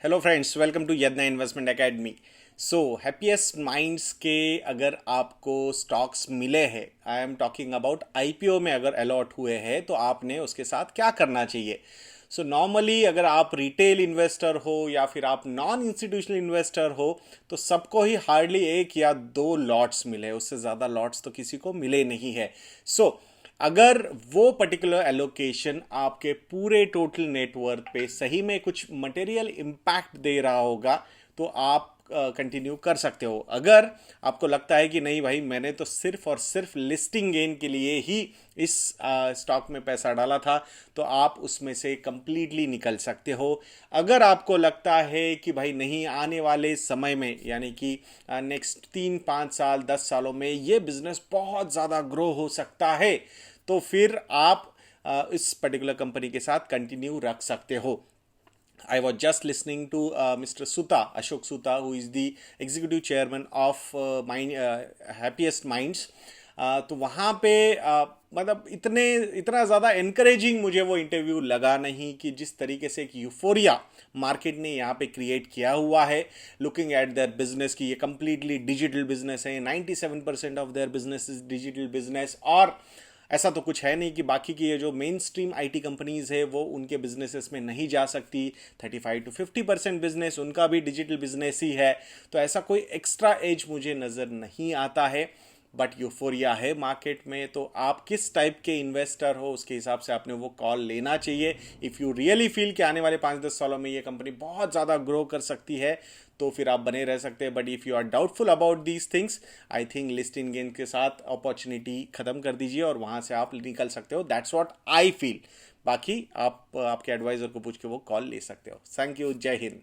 Hello friends, welcome to Yadnya investment academy. So happiest minds के अगर आपको स्टॉक्स मिले हैं, I am talking about IPO में अगर अलॉट हुए हैं तो आपने उसके साथ क्या करना चाहिए। सो नॉर्मली अगर आप रिटेल इन्वेस्टर हो या फिर आप नॉन इंस्टीट्यूशनल इन्वेस्टर हो तो सबको ही हार्डली एक या दो लॉट्स मिले, उससे ज़्यादा लॉट्स तो किसी को मिले नहीं है। सो अगर वो पर्टिकुलर एलोकेशन आपके पूरे टोटल नेटवर्थ पे सही में कुछ मटेरियल इम्पैक्ट दे रहा होगा तो आप कंटिन्यू कर सकते हो। अगर आपको लगता है कि नहीं भाई, मैंने तो सिर्फ और सिर्फ लिस्टिंग गेन के लिए ही इस स्टॉक में पैसा डाला था, तो आप उसमें से कंप्लीटली निकल सकते हो। अगर आपको लगता है कि भाई नहीं, आने वाले समय में यानी कि नेक्स्ट 3 5 साल 10 सालों में ये बिजनेस बहुत ज़्यादा ग्रो हो सकता है, तो फिर आप इस पर्टिकुलर कंपनी के साथ कंटिन्यू रख सकते हो। I was just listening to Mr. Suta, Ashok Suta, who is the executive chairman of Happiest Minds. तो वहाँ पे मतलब इतना ज़्यादा इनकरेजिंग मुझे वो इंटरव्यू लगा नहीं कि जिस तरीके से एक यूफोरिया मार्केट ने यहाँ पे क्रिएट किया हुआ है लुकिंग एट देयर बिजनेस की ये कंप्लीटली डिजिटल बिजनेस है। 97% of their business is digital business. और ऐसा तो कुछ है नहीं कि बाकी की ये जो मेन स्ट्रीम आईटी कंपनीज है वो उनके बिजनेसेस में नहीं जा सकती। 35 to 50% बिजनेस उनका भी डिजिटल बिजनेस ही है। तो ऐसा कोई एक्स्ट्रा एज मुझे नज़र नहीं आता है। बट यूफोरिया है मार्केट में, तो आप किस टाइप के इन्वेस्टर हो उसके हिसाब से आपने वो कॉल लेना चाहिए। इफ़ यू रियली फील कि आने वाले 5 10 सालों में ये कंपनी बहुत ज़्यादा ग्रो कर सकती है तो फिर आप बने रह सकते हैं। But if you are doubtful about these things, I think list in gain के साथ अपॉर्चुनिटी ख़त्म कर दीजिए और वहाँ से आप निकल सकते हो। That's what I feel. बाकी आप आपके एडवाइज़र को पूछ के वो कॉल ले सकते हो। Thank you. जय हिंद।